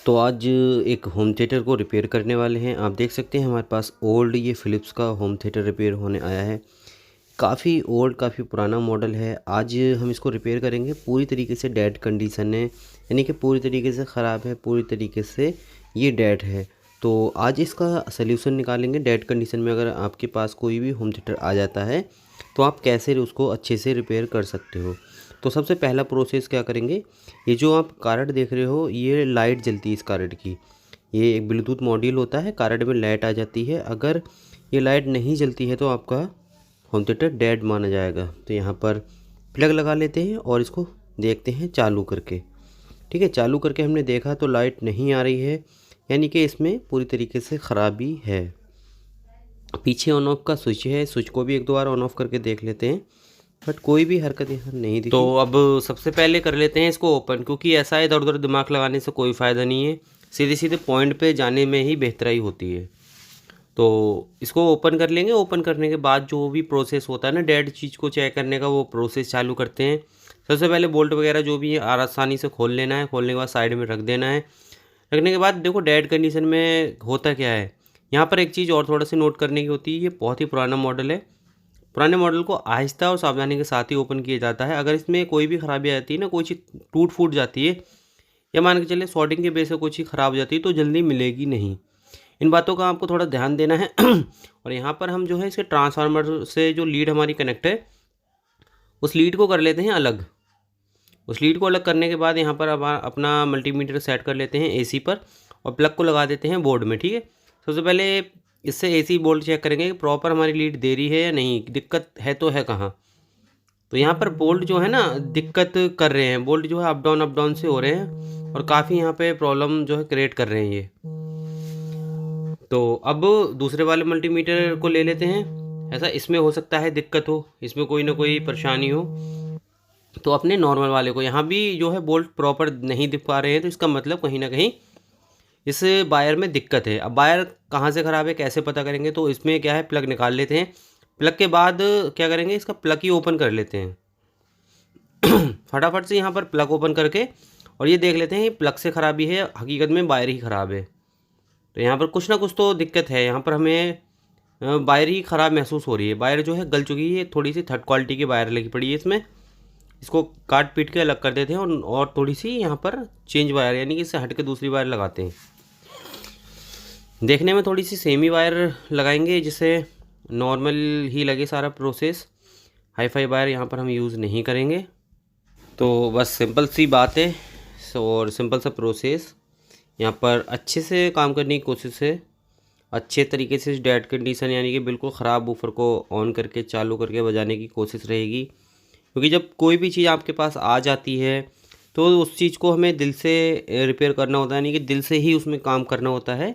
तो आज एक होम थिएटर को रिपेयर करने वाले हैं। आप देख सकते हैं हमारे पास ओल्ड ये फ़िलिप्स का होम थिएटर रिपेयर होने आया है। काफ़ी ओल्ड, काफ़ी पुराना मॉडल है। आज हम इसको रिपेयर करेंगे। पूरी तरीके से डेड कंडीशन है, यानी कि पूरी तरीके से ख़राब है, पूरी तरीके से ये डेड है। तो आज इसका सल्यूशन निकालेंगे। डेड कंडीशन में अगर आपके पास कोई भी होम थिएटर आ जाता है तो आप कैसे उसको अच्छे से रिपेयर कर सकते हो। तो सबसे पहला प्रोसेस क्या करेंगे, ये जो आप कार्ड देख रहे हो, ये लाइट जलती है इस कार्ड की। ये एक ब्लूटूथ मॉड्यूल होता है, कार्ड में लाइट आ जाती है। अगर ये लाइट नहीं जलती है तो आपका होम थिएटर डेड माना जाएगा। तो यहाँ पर प्लग लगा लेते हैं और इसको देखते हैं चालू करके। ठीक है, चालू करके हमने देखा तो लाइट नहीं आ रही है, यानी कि इसमें पूरी तरीके से ख़राबी है। पीछे ऑन ऑफ का स्विच है, स्विच को भी एक दो बार ऑन ऑफ करके देख लेते हैं, बट कोई भी हरकत यहाँ नहीं दिखी। तो अब सबसे पहले कर लेते हैं इसको ओपन, क्योंकि ऐसा है इधर उधर दिमाग लगाने से कोई फ़ायदा नहीं है। सीधे सीधे पॉइंट पे जाने में ही बेहतराई होती है। तो इसको ओपन कर लेंगे। ओपन करने के बाद जो भी प्रोसेस होता है ना डेड चीज़ को चेक करने का, वो प्रोसेस चालू करते हैं। सबसे पहले बोल्ट वगैरह जो भी है आसानी से खोल लेना है। खोलने के बाद साइड में रख देना है। रखने के बाद देखो डेड कंडीशन में होता क्या है। यहाँ पर एक चीज़ और थोड़ा सी नोट करने की होती है, ये बहुत ही पुराना मॉडल है। पुराने मॉडल को आहिस्ता और सावधानी के साथ ही ओपन किया जाता है। अगर इसमें कोई भी खराबी आ जाती है ना, कोई चीज़ टूट फूट जाती है या मान के चले शॉर्टिंग के बेस से कोई चीज़ ख़राब हो जाती है तो जल्दी मिलेगी नहीं। इन बातों का आपको थोड़ा ध्यान देना है। और यहाँ पर हम जो है इसके ट्रांसफार्मर से जो लीड हमारी कनेक्ट है, उस लीड को कर लेते हैं अलग। उस लीड को अलग करने के बाद यहाँ पर अब अपना मल्टीमीटर सेट कर लेते हैं एसी पर और प्लग को लगा देते हैं बोर्ड में। ठीक है, सबसे पहले इससे एसी बोल्ट चेक करेंगे कि प्रॉपर हमारी लीड दे रही है या नहीं, दिक्कत है तो है कहाँ। तो यहाँ पर बोल्ट जो है ना दिक्कत कर रहे हैं, बोल्ट जो है अप डाउन से हो रहे हैं और काफ़ी यहाँ पे प्रॉब्लम जो है क्रिएट कर रहे हैं ये। तो अब दूसरे वाले मल्टीमीटर को ले लेते हैं। ऐसा इसमें हो सकता है दिक्कत हो, इसमें कोई ना कोई परेशानी हो। तो अपने नॉर्मल वाले को यहाँ भी जो है बोल्ट प्रॉपर नहीं दिख पा रहे हैं, तो इसका मतलब कहीं ना कहीं इस वायर में दिक्कत है। अब वायर कहाँ से ख़राब है कैसे पता करेंगे, तो इसमें क्या है प्लग निकाल लेते हैं। प्लग के बाद क्या करेंगे, इसका प्लग ही ओपन कर लेते हैं। फटाफट से यहाँ पर प्लग ओपन करके और ये देख लेते हैं प्लग से ख़राबी है, हकीकत में वायर ही ख़राब है। तो यहाँ पर कुछ ना कुछ तो दिक्कत है। यहाँ पर हमें वायर ही ख़राब महसूस हो रही है। वायर जो है गल चुकी है, थोड़ी सी थर्ड क्वालिटी की वायर लगी पड़ी है इसमें। इसको काट पीट के अलग कर देते हैं और थोड़ी सी यहाँ पर चेंज वायर, यानी कि इससे हट के दूसरी वायर लगाते हैं। देखने में थोड़ी सी सेमी वायर लगाएंगे जिससे नॉर्मल ही लगे सारा प्रोसेस। हाई फाई वायर यहाँ पर हम यूज़ नहीं करेंगे। तो बस सिंपल सी बात है और सिंपल सा प्रोसेस। यहाँ पर अच्छे से काम करने की कोशिश है, अच्छे तरीके से डेड कंडीशन यानी कि बिल्कुल ख़राब बूफर को ऑन करके चालू करके बजाने की कोशिश रहेगी। क्योंकि जब कोई भी चीज़ आपके पास आ जाती है तो उस चीज़ को हमें दिल से रिपेयर करना होता है, यानी कि दिल से ही उसमें काम करना होता है,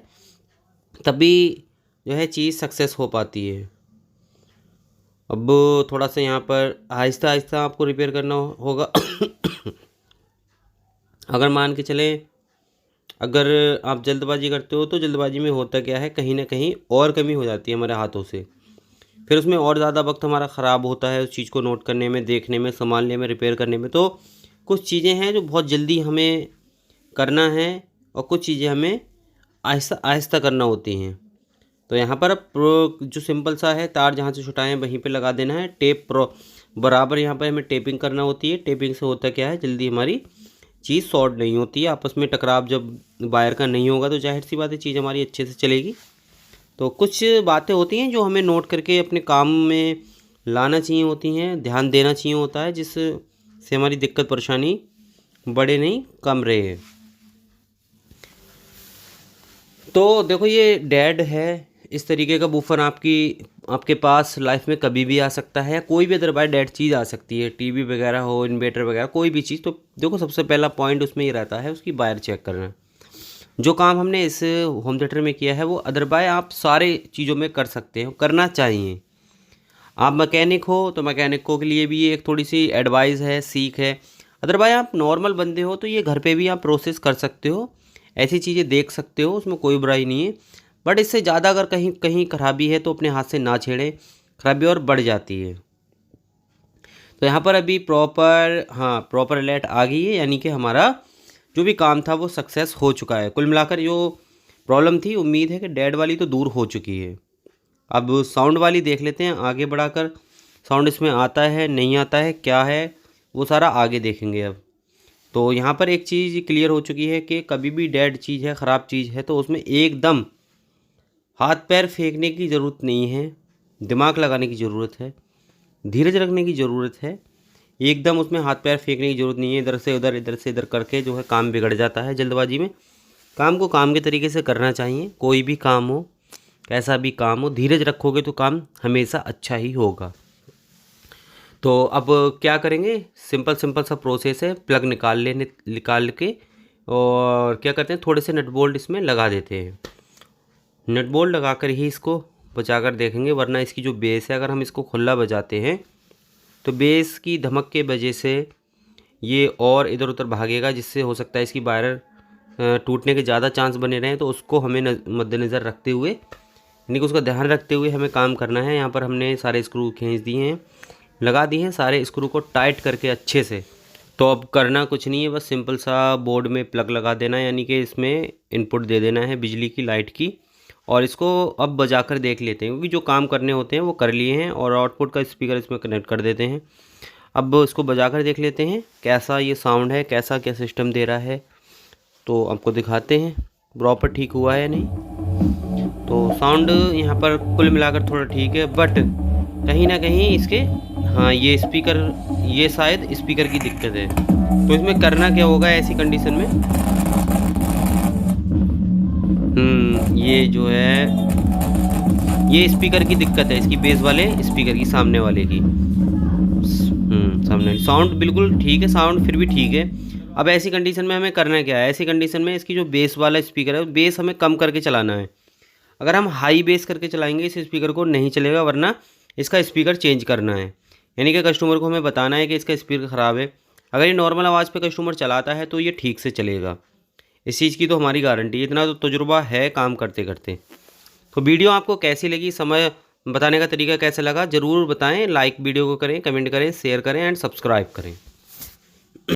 तभी जो है चीज़ सक्सेस हो पाती है। अब थोड़ा सा यहाँ पर आहिस्ता आहिस्ता आपको रिपेयर करना होगा। अगर मान के चलें, अगर आप जल्दबाजी करते हो तो जल्दबाजी में होता क्या है, कहीं ना कहीं और कमी हो जाती है हमारे हाथों से। फिर उसमें और ज़्यादा वक्त हमारा ख़राब होता है उस चीज़ को नोट करने में, देखने में, संभालने में, रिपेयर करने में। तो कुछ चीज़ें हैं जो बहुत जल्दी हमें करना है और कुछ चीज़ें हमें आहिस्ता आहिस्ता करना होती हैं। तो यहाँ पर अब जो सिंपल सा है, तार जहाँ से छुटाएं वहीं पे लगा देना है। टेप बराबर यहाँ पर हमें टेपिंग करना होती है। टेपिंग से होता क्या है, जल्दी हमारी चीज़ शॉर्ट नहीं होती है। आपस में टकराव जब वायर का नहीं होगा तो जाहिर सी बात है चीज़ हमारी अच्छे से चलेगी। तो कुछ बातें होती हैं जो हमें नोट करके अपने काम में लाना चाहिए होती हैं, ध्यान देना चाहिए होता है, जिससे हमारी दिक्कत परेशानी बढ़े नहीं कम रहे। तो देखो ये डेड है, इस तरीके का बूफर आपके पास लाइफ में कभी भी आ सकता है। कोई भी अदरवाइज डेड चीज़ आ सकती है, टीवी वगैरह हो, इन्वर्टर वगैरह, कोई भी चीज़। तो देखो सबसे पहला पॉइंट उसमें ये रहता है उसकी वायर चेक करना। जो काम हमने इस होम थिएटर में किया है वो अदरवाइज आप सारे चीज़ों में कर सकते हो, करना चाहिए। आप मैकेनिक हो तो मैकेनिकों के लिए भी ये एक थोड़ी सी एडवाइस है, सीख है। अदरवाइज आप नॉर्मल बंदे हो तो ये घर पे भी आप प्रोसेस कर सकते हो, ऐसी चीज़ें देख सकते हो, उसमें कोई बुराई नहीं है। बट इससे ज़्यादा अगर कहीं कहीं खराबी है तो अपने हाथ से ना छेड़ें, खराबी और बढ़ जाती है। तो यहाँ पर अभी प्रॉपर लाइट आ गई है, यानी कि हमारा जो भी काम था वो सक्सेस हो चुका है। कुल मिलाकर जो प्रॉब्लम थी, उम्मीद है कि डेड वाली तो दूर हो चुकी है। अब साउंड वाली देख लेते हैं आगे बढ़ाकर, साउंड इसमें आता है नहीं आता है क्या है वो सारा आगे देखेंगे। अब तो यहाँ पर एक चीज़ क्लियर हो चुकी है कि कभी भी डेड चीज़ है, ख़राब चीज़ है, तो उसमें एकदम हाथ पैर फेंकने की ज़रूरत नहीं है, दिमाग लगाने की ज़रूरत है, धीरज रखने की ज़रूरत है। एकदम उसमें हाथ पैर फेंकने की ज़रूरत नहीं है, इधर से इधर करके जो है काम बिगड़ जाता है जल्दबाजी में। काम को काम के तरीके से करना चाहिए, कोई भी काम हो, कैसा भी काम हो, धीरज रखोगे तो काम हमेशा अच्छा ही होगा। तो अब क्या करेंगे, सिंपल सा प्रोसेस है। प्लग निकाल के और क्या करते हैं, थोड़े से नट बोल्ट इसमें लगा देते हैं। नट बोल्ट लगा कर ही इसको बचा कर देखेंगे, वरना इसकी जो बेस है, अगर हम इसको खुला बजाते हैं तो बेस की धमक के वजह से ये और इधर उधर भागेगा, जिससे हो सकता है इसकी वायर टूटने के ज़्यादा चांस बने रहें। तो उसको हमें मद्देनज़र रखते हुए, यानी कि उसका ध्यान रखते हुए हमें काम करना है। यहाँ पर हमने सारे स्क्रू खींच दिए हैं, लगा दिए हैं सारे स्क्रू को टाइट करके अच्छे से। तो अब करना कुछ नहीं है, बस सिंपल सा बोर्ड में प्लग लगा देना है, यानी कि इसमें इनपुट दे देना है बिजली की, लाइट की। और इसको अब बजा कर देख लेते हैं, क्योंकि जो काम करने होते हैं वो कर लिए हैं। और आउटपुट का स्पीकर इसमें कनेक्ट कर देते हैं। अब इसको बजा कर देख लेते हैं कैसा ये साउंड है, कैसा क्या सिस्टम दे रहा है। तो आपको दिखाते हैं प्रॉपर ठीक हुआ है या नहीं। तो साउंड यहाँ पर कुल मिलाकर थोड़ा ठीक है, बट कहीं ना कहीं इसके, हाँ ये स्पीकर, ये शायद स्पीकर की दिक्कत है। तो इसमें करना क्या होगा ऐसी कंडीशन में, ये जो है ये स्पीकर की दिक्कत है, इसकी बेस वाले स्पीकर की, सामने वाले की। सामने साउंड बिल्कुल ठीक है, साउंड फिर भी ठीक है। अब ऐसी कंडीशन में हमें करना क्या है, ऐसी कंडीशन में इसकी जो बेस वाला स्पीकर है, बेस हमें कम करके चलाना है। अगर हम हाई बेस करके चलाएंगे इस स्पीकर को नहीं चलेगा, वरना इसका स्पीकर चेंज करना है। यानी कि कस्टमर को हमें बताना है कि इसका स्पीकर ख़राब है। अगर ये नॉर्मल आवाज़ पे कस्टमर चलाता है तो ये ठीक से चलेगा, इस चीज़ की तो हमारी गारंटी, इतना तो तजुर्बा है काम करते करते। तो वीडियो आपको कैसी लगी, समय बताने का तरीका कैसा लगा, ज़रूर बताएं। लाइक वीडियो को करें, कमेंट करें, शेयर करें एंड सब्सक्राइब करें।